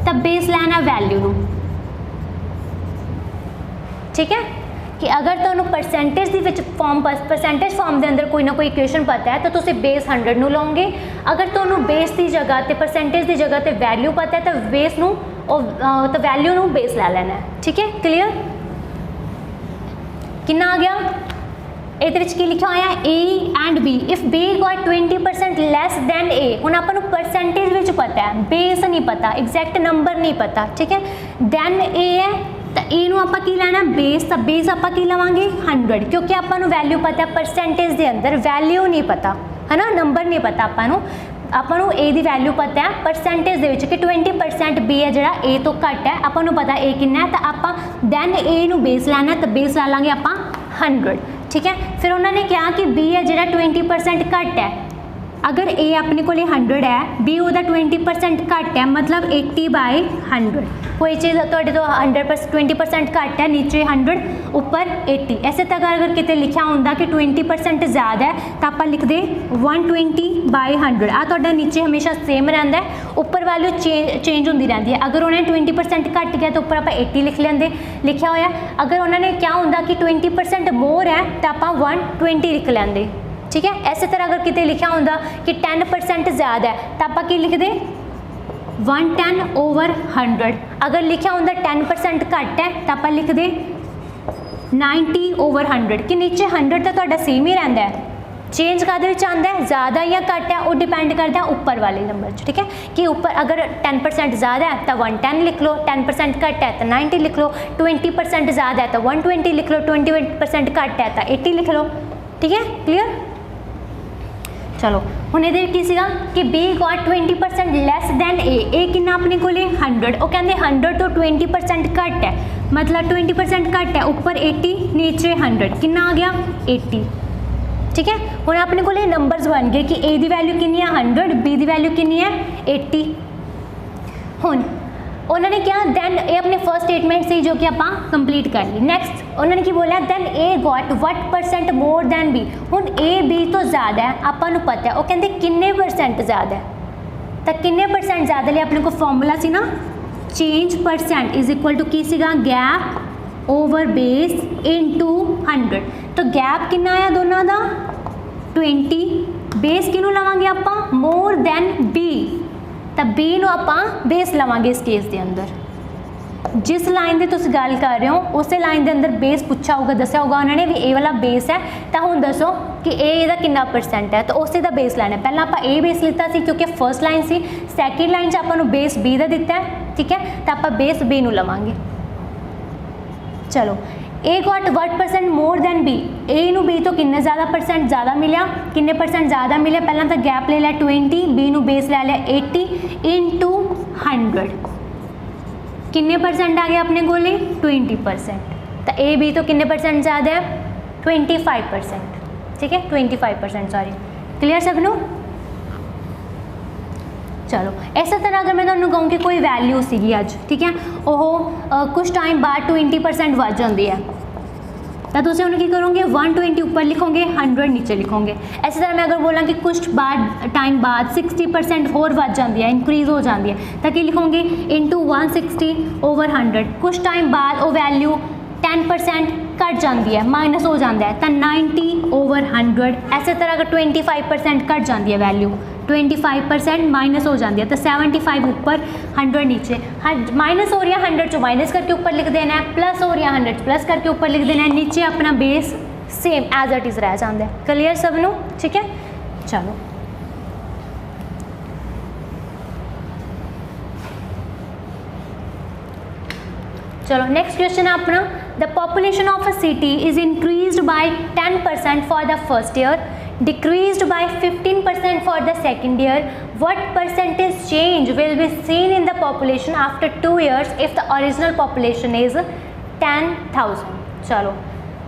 तो बेस लैना वैल्यू नू ठीक है। कि अगर तुहानू percentage the which form percentage form के अंदर कोई ना कोई इक्वेशन पता है तो तुसी बेस 100 नू लोगे। अगर तुहानू बेस की जगह तो परसेंटेज की जगह तो वैल्यू पता है तो बेस नू तो वैल्यू नू बेस लै लेना है ठीक है। क्लीयर कितना आ गया ये की लिखा होया A and B if B got 20% less than A. हुण आपां नू परसेंटेज विच पता है बेस नहीं पता एग्जैक्ट नंबर नहीं पता ठीक है। दैन ए है तो ए नू आपां की लैना बेस तो बेस आपां की लवांगे 100 क्योंकि आपां नू वैल्यू पता है परसेंटेज के अंदर वैल्यू नहीं पता है ना नंबर नहीं पता आपां नू ए दी वैल्यू पता है परसेंटेज दे विच कि 20% बी है जिहड़ा ए तो घट है आपां नू पता ए कितना है तो आपां दैन ए नू बेस लैना तो बेस ला लांगे आपां 100 ठीक है। फिर उन्होंने कहा कि बी है जिहड़ा 20% घट है अगर ए अपने को 100 है बी ओदा 20% घट है मतलब 80/100 कोई चीज़ थोड़े तो 20% घट है नीचे 100 ऊपर 80। ऐसे तक अगर कितने लिखा होंदा कि 20% ज़्यादा है तो आप लिख दे 120/100 आ तो नीचे हमेशा सेम रहिंदा है ऊपर वैल्यू चेंज होंदी रहती है। अगर उन्होंने 20% घट गया तो ऊपर आप 80 लिख लेंगे लिखा होया। अगर उन्होंने क्या होंदा कि 20% मोर है तो आप 120 लिख लेंगे ठीक है। इस तरह अगर कितने लिखा होंदा कि 10% ज़्यादा है तो आप की लिख दे 110/100। अगर लिखा होंदा 10% घट है तो आप लिख दे 90/100 कि नीचे 100 तो तुहाडा सेम ही रहिंदा है चेंज काहदे विच आंदा है ज़्यादा या घट है वो डिपेंड करता है ऊपर वाले नंबर ठीक है। कि ऊपर अगर 10% ज़्यादा है तो 110 लिख लो 10% घट है तो 90 लिख लो 20% ज़्यादा है तो 120 लिख लो 20% घट है तो 80 लिख लो ठीक है। क्लीयर चलो हुण ये की सीगा कि बी गॉट 20% लैस दैन ए कितना अपने को 100 वो कहते 100 तो 20% घट है मतलब 20% घट है ऊपर 80 नीचे 100 कितना आ गया 80 ठीक है। हुण अपने को नंबर्स बन गए कि ए की वैल्यू कितनी है 100 बी की वैल्यू कितनी है 80। हुण उन्होंने क्या दैन ए अपने फर्स्ट स्टेटमेंट से जो कि आप कंप्लीट कर ली। नैक्सट उन्होंने की बोला then A got what percent more than B. हुण ए बी तो ज़्यादा है आपां पता है वो कहते किन्ने परसेंट ज़्यादा है तो किन्ने परसेंट ज़्यादा लिए अपने को फॉर्मूला सी ना change percent is equal to की सीगा गैप ओवर बेस इंटू 100। तो गैप कितना आया दोनों का 20 बेस किनू लवांगे आपां मोर दैन बी तो बी नू आपां बेस लवांगे इस केस के अंदर जिस लाइन की तुम गल कर रहे हो उस लाइन के अंदर बेस पूछा होगा, दसिया होगा उन्होंने भी ए वाला बेस है, तो हुण दसो कि ए कितना परसेंट है, तो उस का बेस लैना। पहला आप ए बेस लिता सी क्योंकि फर्स्ट लाइन सी, सैकेंड लाइन आपको बेस बी का दिता है, ठीक है, तो आप बेस बी नूं लवांगे। चलो A got what percent more than B, A नू बी तो किन्ने ज़्यादा परसेंट ज़्यादा मिले, किन्ने परसेंट ज़्यादा मिले, पहला तो गैप ले लिया 20, बी नू बेस ले लिया 80 इंटू 100, किन्ने परसेंट आ गया अपने को 20%, तो ए बी तो किन्ने परसेंट ज़्यादा है 25%, ठीक है 25%, सॉरी, क्लियर सबनों। चलो इस तरह अगर मैं तुहानूं कहूँ कि कोई वैल्यू सीगी अज, ठीक है, वो कुछ टाइम बाद 20% वध जाती है, तो तुसीं उन्हें की करोगे 120 ऊपर लिखोगे 100 नीचे लिखोगे। इस तरह मैं अगर बोला कि कुछ टाइम बाद 60% होर वध जाती है, इंक्रीज़ हो जाती है, तो कि लिखोगे इंटू 160/100, कुछ टाइम बाद वो वैल्यू 10% घट जाती है, माइनस हो जाता है, तो 90/100। इस तरह अगर 25% घट जाती है वैल्यू, 25% माइनस हो जाती है, तो 75 ऊपर 100 नीचे, माइनस हो रही है 100 चो माइनस करके ऊपर लिख देना है, प्लस हो रही है 100 प्लस करके ऊपर लिख देना है, नीचे अपना base same as it is रह जाता है। क्लियर सबनों, ठीक है। चलो चलो नेक्स्ट क्वेश्चन है अपना, the population of a city is increased by 10% for the first year, decreased by 15% for the second year. What percentage change will be seen in the population after 2 years if the original population is 10,000? चलो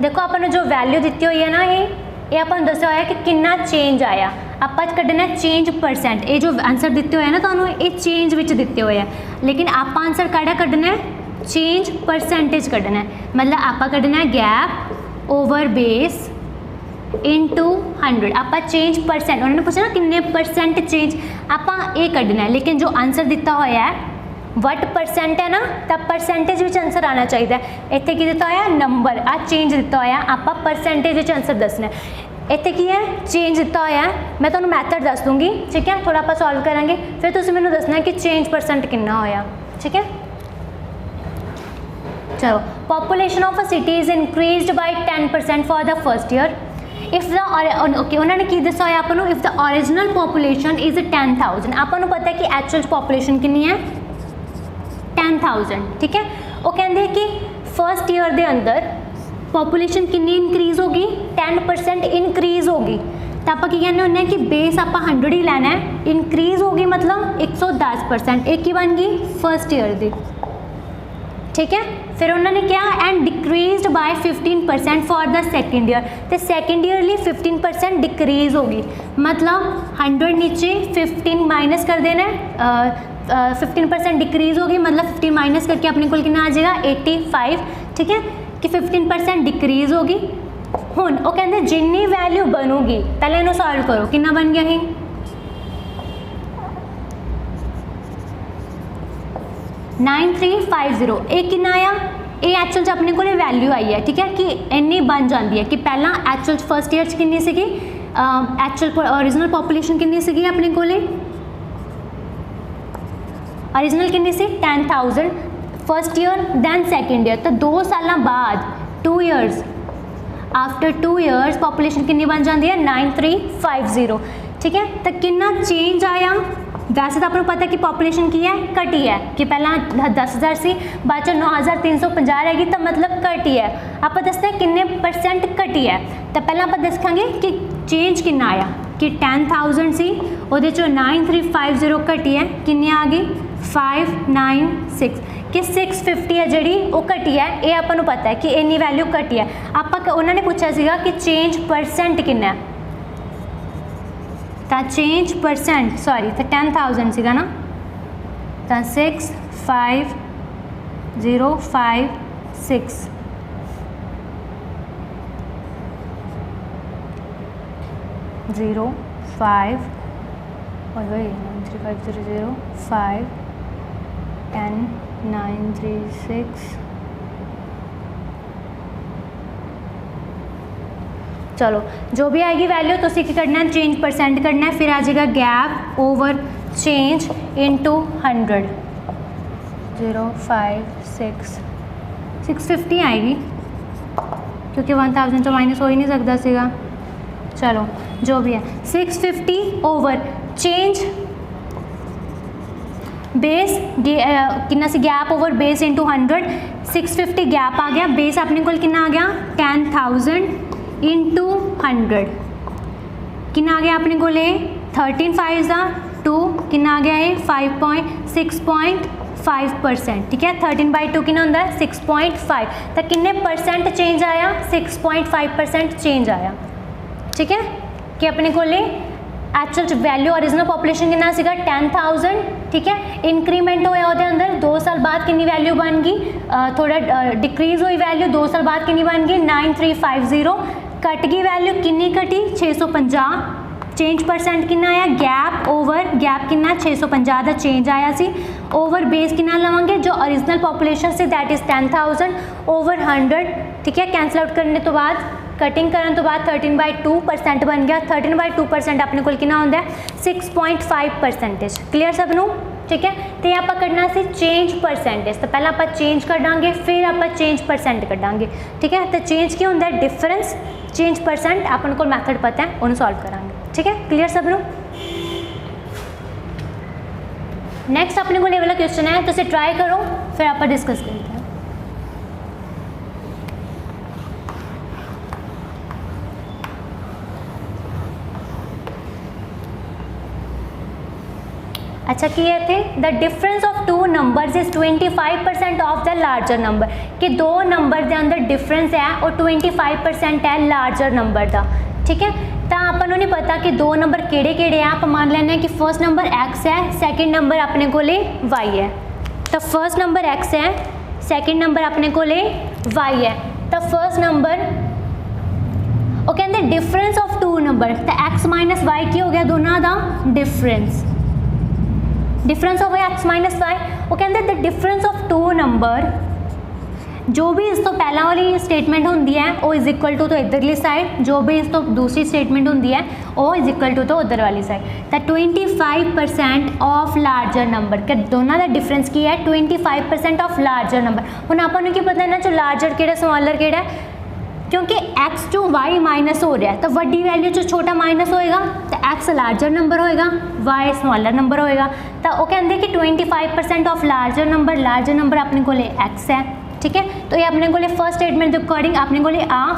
देखो अपन जो value दी हुई है ना, ये अपन दसा है कि कितना चेंज आया, आप कढ़ना चेंज परसेंट, ये जो आंसर दिते हुए ना तो ये चेंज विच दिते हुए हैं, लेकिन आप आंसर काड़ा कढ़ना है चेंज परसेंटेज कढ़ना है, मतलब आप कढ़ना है गैप ओवर बेस इंटू 100, आप चेंज परसेंट, उन्होंने पूछा ना कितने परसेंट चेंज, आप ये कढ़ना है, लेकिन जो आंसर दिता हुआ है वट परसेंट है ना, तब परसेंटेज में आंसर आना चाहिए। इतने की दिता होया नंबर, आ चेंज दिता होया, आप परसेंटेज में आंसर दसना है। इतने की है चेंज दिता होया, मैं तुम्हें मैथड दस दूँगी, ठीक है, थोड़ा आप सॉल्व करांगे, फिर तुसीं मैनूं दसना है कि चेंज परसेंट कितना होया, ठीक है। चलो population of a city is increased by 10% for the first year, if the okay उन्होंने की दसा है आपको, if the original population is 10,000, आपको पता है कि एक्चुअल पॉपुलेशन कितनी है 10,000, ठीक है। वो कहते हैं कि फर्स्ट ईयर के अंदर पॉपुलेशन कितनी इंक्रीज़ होगी 10% इंक्रीज़ होगी, तो आप कहने होंगे कि बेस आप 100 ही लेना है, इंक्रीज़ होगी मतलब 110%, एक ही बन गई फर्स्ट ईयर की, ठीक है। फिर उन्होंने क्या and decreased bye 15% for the second year, तो सेकेंड ईयरली 15% डिक्रीज होगी, मतलब 100 नीचे 15 माइनस कर देना है, 15% डिक्रीज होगी, मतलब 15 माइनस करके अपने को कितना आ जाएगा 85, ठीक है, कि 15% डिक्रीज होगी। हुण वो कहते जिन्नी वैल्यू बनूगी, पहले इन्हू सॉल्व करो, कितना बन गया ही 9350, एक कितना आया, ये एक्चुअल च अपने को वैल्यू आई है, ठीक है, कि इन्नी बन जाती है कि पहला एक्चुअल फर्स्ट ईयर कितनी सी, एक्चुअल ओरिजिनल पॉपुलेशन कितनी सी अपने को, ओरिजिनल कितनी सी 10,000 first year, then second year, तो 2 साल बाद 2 ईयर्स आफ्टर 2 ईयर्स पॉपुलेशन कितनी बन जाती है 9350, ठीक है। तो कितना चेंज आया, वैसे तो आपको पता है कि पॉपुलेशन की है घटी है, कि पहला 10,000 सी, बाद चो 9,350 रहेगी, तो मतलब घटी है। आप दसते हैं किन्ने परसेंट घटी है, तो पहला आप दसांगे कि चेंज कितना आया, कि 10,000 सी, वो 9350 घटी है, किन्नी आ गई 596, कि 650 है जी वो घटी है, ये आपको पता है कि इन्नी वैल्यू घटी है। आप उन्होंने पूछा सीगा कि चेंज परसेंट कितना है, तो चेंज परसेंट सॉरी तो 10,000 सीगा ना, तो 65056 05 और वही 9350 5 10 936। चलो जो भी आएगी वैल्यू तो उसी की करना है, चेंज परसेंट करना है, फिर आ जाएगा गैप ओवर चेंज इनटू 100। 650 आएगी क्योंकि 1000 तो माइनस हो ही नहीं सकता सीगा। चलो जो भी है 650 ओवर चेंज बेस कितना सी gap over base into 100 650 gap आ गया बेस अपने को कितना आ गया 10,000 इंटू 100 कितना आ गया अपने को 13 5 2 कितना आ गया है 6.5%। ठीक है 13/2 कितना होता है 6.5 तो कितने परसेंट चेंज आया 6.5% चेंज आया। ठीक है कि अपने को एक्चुअल वैल्यू ओरिजिनल पॉपुलेशन कितना सीगा 10,000। ठीक है इंक्रीमेंट होया ਉਹਦੇ अंदर 2 साल बाद कितनी वैल्यू बन गई थोड़ा डिक्रीज हुई वैल्यू 2 साल बाद कितनी बन गई 9350 कट गई वैल्यू कितनी कटी 650 चेंज परसेंट कितना आया गैप ओवर गैप कितना 650 का चेंज आया सी ओवर बेस कितना लवांगे जो original population say that is 10,000 over 100। ठीक है कैंसल आउट करने तो बाद कटिंग करने तो बाद 13/2% बन गया 13/2% अपने को कितना होता है 6.5%। क्लियर सबनू। ठीक है तो आप करना सी चेंज परसेंटेज तो पहले आप चेंज कटांगे फिर आप चेंज परसेंट कटांगे। ठीक है तो चेंज क्या होता है डिफरेंस चेंज परसेंट अपन को मैथड पता है उन्हें सॉल्व करांगे। ठीक है क्लियर सबनू। नेक्स्ट अपने को लेवल क्वेश्चन है तो ट्राई करो फिर आप डिस्कस करते हैं। अच्छा किए थे the difference of two numbers is 25% of the larger number कि दो नंबर के अंदर डिफरेंस है और 25% है लार्जर नंबर का। ठीक है तो अपन नहीं पता कि दो नंबर केड़े केड़े आप मान लेने कि फर्स्ट नंबर x है सेकंड नंबर अपने को y है। तो फर्स्ट नंबर x है सेकंड नंबर अपने को y है। तो फर्स्ट नंबर वो कहते डिफरेंस ऑफ टू नंबर तो x माइनस y की हो गया दोनों का difference difference of x minus y वो कहते the difference of two number जो भी इस तो पहला वाली स्टेटमेंट होंगी है वो इज इक्वल टू तो इधरली साइड जो भी इस तो दूसरी स्टेटमेंट होंगी है वो इज इक्वल टू तो उधर वाली साइड। तो 25% ऑफ लार्जर नंबर के दोनों का डिफरेंस की है 25% ऑफ लार्जर नंबर। हम आपको की पता है ना जो लार्जर केड़ा स्मॉलर केड़ा क्योंकि x टू y माइनस हो रहा है तो वड्डी वैल्यू जो छोटा माइनस होएगा तो x लार्जर नंबर होएगा y स्मॉलर नंबर होएगा। तो वो कहते हैं कि 25% ऑफ लार्जर नंबर अपने को x है। ठीक है तो ये अपने को फर्स्ट स्टेटमेंट अकॉर्डिंग अपने को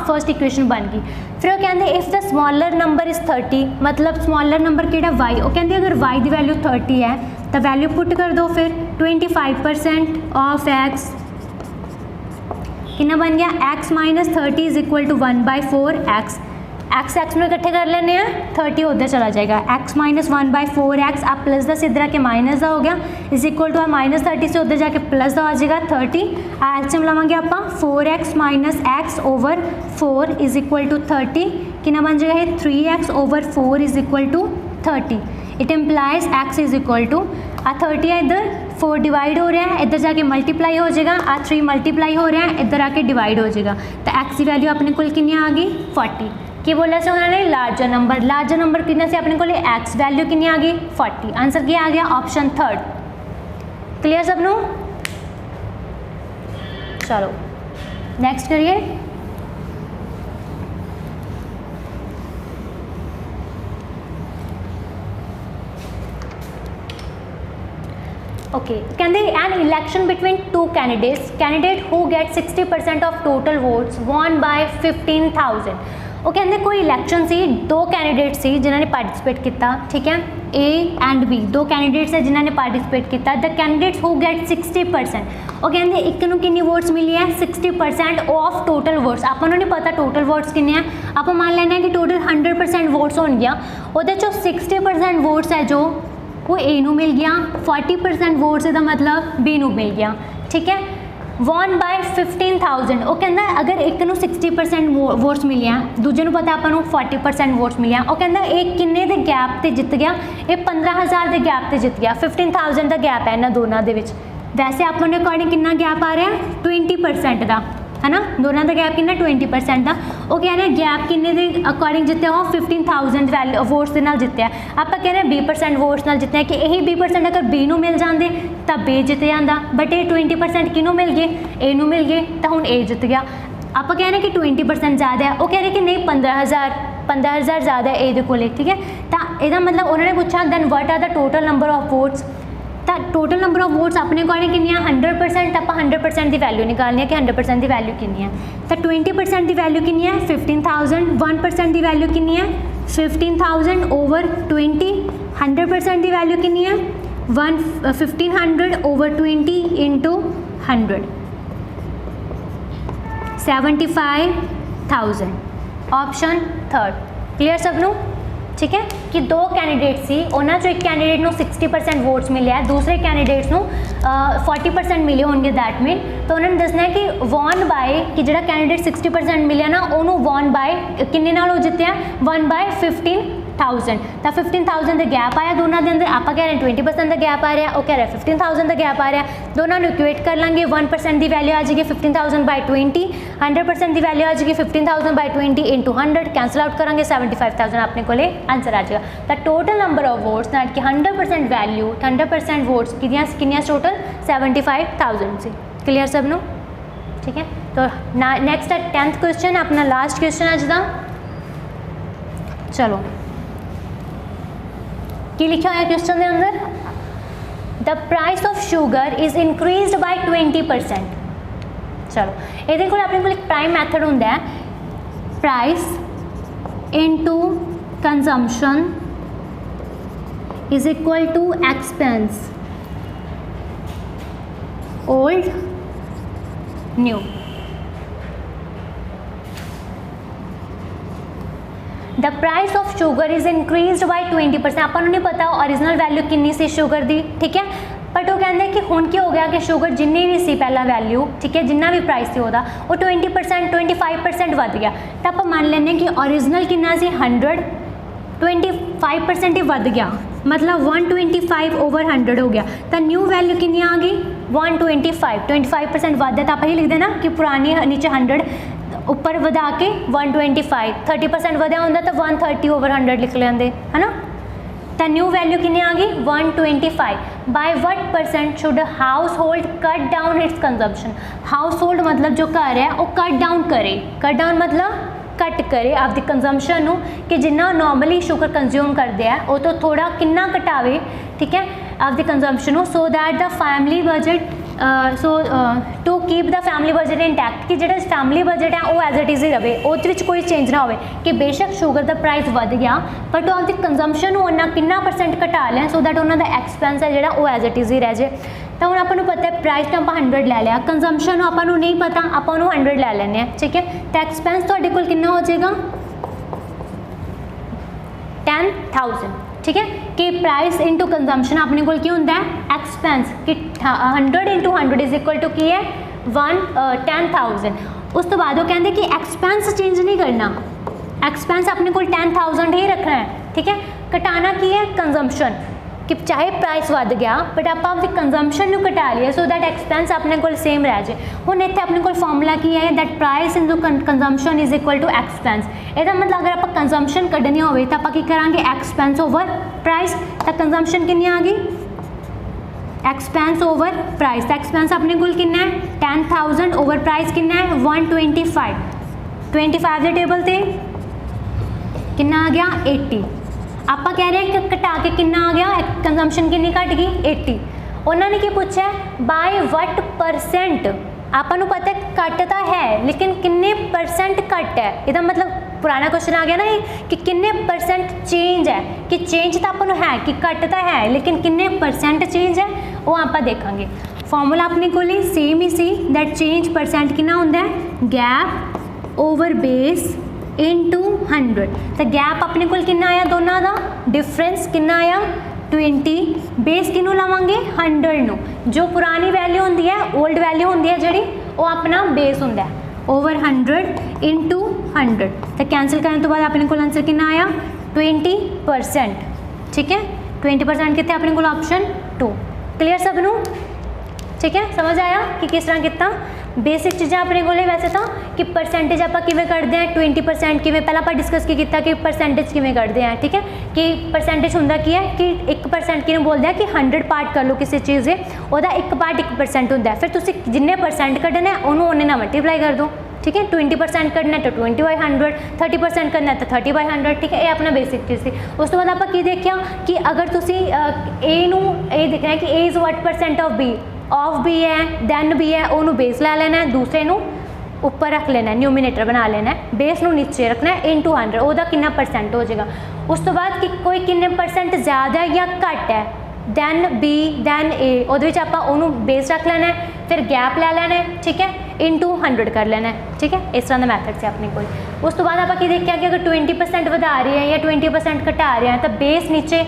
फर्स्ट इक्वेशन बन गई। फिर वो कहते if the smaller number is 30 मतलब स्मॉलर नंबर केड़ा y वो कहते अगर y की वैल्यू 30 है तो वैल्यू पुट कर दो फिर 25% ऑफ x कितना बन गया x minus 30 is equal to 1/4x x में इकट्ठे कर लेने हैं 30 उधर चला जाएगा x माइनस 1/4x आप प्लस 10 इधर आके माइनस दा हो गया इज इक्वल टू माइनस 30 से उधर जाके प्लस दा आ जाएगा 30 एच में लावांगे आप 4x minus x over 4 is equal to 30 कितना बन जाएगा 3x over 4 is equal to 30। It implies x is equal to 30 है इधर 4 डिवाइड हो रहा है इधर जाके मल्टीप्लाई हो जाएगा 3 मल्टीप्लाई हो रहा है इधर आके डिवाइड हो जाएगा तो x की वैल्यू अपने को कितनी आ गई 40 कि बोला से उन्होंने लार्जर नंबर कितने से अपने को x वैल्यू कितनी आ गई 40। आंसर क्या आ गया ऑप्शन थर्ड। क्लियर सबनू। चलो नेक्स्ट करिए। ओके कहते an election between two candidate who get 60% of total votes won by 15,000। वो कहते कोई इलेक्शन सी दो कैंडिडेट सी जिन्होंने पार्टिसिपेट किया। ठीक है A एंड B दो कैंडिडेट्स है जिन्होंने पार्टिसिपेट किया। द कैंडिडेट्स हु गेट 60% वो कहते एक नूं कितनी वोट्स मिली है 60% ऑफ टोटल वोट्स। आपको नहीं पता टोटल वोट्स कितने हैं आप मान लेना है कि टोटल 100% वोट्स हो गया वो 60% वोट्स है जो वो A नूं मिल गया 40% वोट्स का मतलब B नूं मिल गया। ठीक है वॉन बाय 15,000 वो कहता अगर एक नूं 60% वोट्स मिले हैं दूजे नूं पता आपको 40% वोट्स मिले हैं वो कहता एक किन्ने दे गैप ते जित गया ये 15,000 के गैप ते जित गया 15,000 का गैप है इन्होंने दोनों के विच। वैसे अपने अकॉर्डिंग कितना गैप आ रहा है 20% का है ना, दोनों का गैप कितना 20% का। वो कह रहे हैं गैप किन्ने दे अकॉर्डिंग जितया हो 15,000 वैल्यू वोट्स के नाल जितया। आप कह रहे हैं 20% वोट्स नाल जितया कि यही 20% अगर बी नूं मिल जाते तो बी जित जाता, बट ये 20% किनू मिल गए, ए नूं मिल गए, तो हुण ए जित गया। आप कह रहे हैं कि 20% ज़्यादा है, वो कह रहे हैं कि नहीं 15,000 ज़्यादा है ए दे कोले, ठीक है। तो यदा मतलब उन्होंने पूछा then what are the total number of votes, तो टोटल नंबर ऑफ वोट्स अपने अकॉर्डिंग कितनी है 100%, आप 100% की वैल्यू निकालनी है कि 100% की वैल्यू कितनी है। तो 20% की वैल्यू कितनी है 15,000, 1% की वैल्यू कितनी है 15,000 ओवर 20, 100% की वैल्यू कितनी है 1500 over 20 into 100, 75,000। Option third clear सबनों, ठीक है। कि दो कैंडिडेट सी उन्होंने जो एक कैंडिडेट को 60% वोट्स मिले है, दूसरे कैंडिडेट्स को 40% मिले होंगे, दैट मीन तो उन्होंने दसना है कि वॉन बाय कि जो कैंडिडेट 60% मिले ना उन्होंने वॉन बाय किन्ने नाल जितया 1/15,000। तो 15,000 का गैप आया दोनों के अंदर, आप कह रहे हैं 20% का गैप आ रहा, वो कह रहे हैं 15,000 का गैप आ रहा, दोनों को इक्वेट कर लेंगे। 1% की वैल्यू आ जाएगी 15,000/20, 100% की वैल्यू आ जाएगी 15,000/20 इंटू 100, कैंसल आउट करेंगे 75,000 अपने को आंसर आ जाएगा। The total number of votes that कि 100% वैल्यू 100% वोट्स कितनी टोटल 75,000 से। क्लियर सबनों, ठीक है। तो नेक्स्ट है 10th क्वेश्चन, अपना लास्ट क्वेश्चन अज का। चलो की लिखा है क्वेश्चन के अंदर, the price of sugar is increased by 20%। चलो ये को अपने को एक प्राइम मैथड होंगे है, price into consumption is equal to expense old new. The price of sugar is increased by 20%। आपको नहीं पता ओरिजिनल वैल्यू कितनी सी शुगर दी, ठीक है, बट वो कहते हैं कि हुण क्या हो गया कि शुगर जिन्नी भी सी पहला वैल्यू, ठीक है, जिन्ना भी प्राइस से होता वो 20% 25% वध गया। तो आप मान लें कि ओरिजिनल कितना सी 100, 25% ही वध गया, मतलब 125 ओवर 100 हो गया। तो न्यू वैल्यू कितनी आ गई 125, 25% वध है, तो आप यही लिख देना कि पुरानी नीचे 100 ऊपर वधा के 125, 30% वधा होंगे तो 130 ओवर 100 लिख लेंगे, है ना। तो न्यू वैल्यू कितनी आ गई 125। By what percent should house hold cut down it's consumption. House hold मतलब जो घर है वो कट डाउन करे, कट डाउन मतलब कट करे आपकी कंजम्पशन को, कि जिन्ना नॉर्मली शुगर कंज्यूम करते हैं वो तो थोड़ा कितना घटावे, ठीक है, आपकी कंजम्पशन को, so that the family budget to keep the family budget intact, कि जो फैमिली बजट है वो एज इट इज़ ही रहे, उस कोई चेंज ना हो, कि बेशक शुगर का प्राइस बढ़ गया बट वो आपकी कंजम्पशन उन्ना कितना परसेंट घटा लिया, सो दैट उन्होंने एक्सपेंस है जो एज इट इज़ ही रह जाए। तो हम आपको पता है प्राइस तो आप 100 ले लिया, कंजम्पशन आपको नहीं पता, आप 100 ले लें, ठीक है। तो एक्सपेंस तो कोल कितना हो जाएगा 10,000, ठीक है, कि प्राइस इंटू कंजम्पशन अपने को क्या होता है एक्सपेंस, कि 100 इंटू 100 इज इक्वल टू की है 10,000। उस तो बाद वो कहते कि एक्सपेंस चेंज नहीं करना, एक्सपेंस अपने को 10,000 ही रखना है, ठीक है। घटाना की है कंजम्पशन, कि चाहे प्राइस बढ़ गया बट आप आपकी कंजम्पशन को घटा लिया, सो दैट एक्सपेंस अपने को सेम रह जाए। हुण इत्थे अपने को फॉर्मूला की है that price into consumption is equal to expense. इसका मतलब अगर आप कंजम्पशन कढ़नी हो तो आप की करांगे एक्सपेंस ओवर प्राइस। तो कंजम्पशन कितनी आ गई एक्सपेंस ओवर प्राइस। एक्सपेंस अपने को कितना है 10,000 ओवर प्राइस कितना है 125, 25 के टेबल से कितना आ गया 80। आप कह रहे हैं कि घटा के कितना आ गया कंजम्पशन कितनी घट गई 80। उन्होंने क्या पूछा है बाय वट परसेंट, आपको पता है घटता है लेकिन किन्ने परसेंट घट है, इसका मतलब पुराना क्वेश्चन आ गया ना कि किन्ने परसेंट चेंज है, कि चेंज तो आपको है कि घटता है लेकिन किन्ने परसेंट चेंज है वो आप देखेंगे। फॉर्मूला अपने को same he see that change percent कितना होता है गैप ओवर बेस इंटू 100। तो गैप अपने को कितना आया दोनों का डिफरेंस कितना आया 20, बेस किनू लवांगे 100 नो, जो पुरानी वैल्यू होंगी है ओल्ड वैल्यू होंगी है जी वो अपना बेस होंगे ओवर 100 इंटू 100। तो कैंसिल करने तो बाद अपने को आंसर कितना आया 20%, ठीक है। 20% कितने अपने को ऑप्शन 2। क्लियर सबनू, ठीक है, समझ आया कि किस तरह कितना। बेसिक चीज़ें अपने को वैसे तो कि परसेंटेज आप किमें करते हैं 20% किमें पहला आप डिस्कस की किया कि परसेंटेज किमें करते हैं, ठीक है कि परसेंटेज होंदा की है कि 1% किनू बोलते हैं कि 100 पार्ट कर लो किसी चीज़ के वह 1 पार्ट 1% होंदा है, फिर तुम जिन्ने परसेंट कढ़ने उन्होंने ना मल्टीप्लाई कर दो, ठीक है 20% करना है तो 20/100, 30% करना है तो 30/100, ठीक है ये अपना बेसिक चीज़ थी। उस तो बाद आप की देखिया कि अगर तुसी ए नू ये देखना है कि A is what % of B है दैन बी है उन्होंने बेस ला लेना है, दूसरे नू ऊपर रख लेना है, न्यूमिनेटर बना लेना है, बेस नू नीचे रखना है इंटू 100 वह कितना % हो जाएगा। उस तो बाद कि कोई किन्ने % ज़्यादा या घट है दैन बी दैन ए वो आप बेस रख लेना है, फिर गैप लै लेना है, ठीक है इंटू 100 कर लेना है, ठीक है इस तरह का मैथड से अपने को। उस तो बाद आप देखा कि अगर 20% बढ़ा रहे हैं या 20% घटा रहे हैं तो बेस नीचे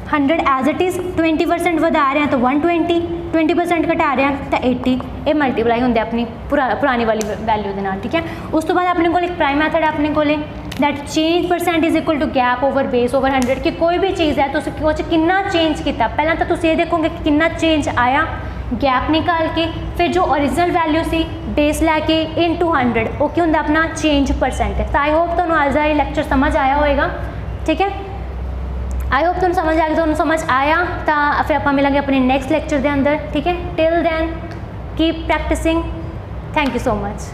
100 एज इट इज़, 20% बढ़ा रहे हैं तो 120, 20% घटा रहे हैं तो 80, ये मल्टीप्लाई होंगे अपनी पुरानी वाली वैल्यू के नाल, ठीक है। उस तो बाद अपने को एक प्राइम मैथड है अपने को that change % is equal to gap over base over 100 कि कोई भी चीज़ है तो उससे कितना चेंज किया, पहला तो तुम ये देखोगे कि कितना चेंज आया गैप निकाल के, फिर जो ओरिजिनल वैल्यू सी बेस लैके इंटू 100 वो की होंगे अपना चेंज %। तो आई होप तुहानू अज का लैक्चर समझ आया होएगा, ठीक है आई होप तुहानू समझ आ गया, तुहानू समझ आया तो फिर आप मिलेंगे अपने नैक्सट लैक्चर के अंदर, ठीक है till then keep practicing, thank you so much.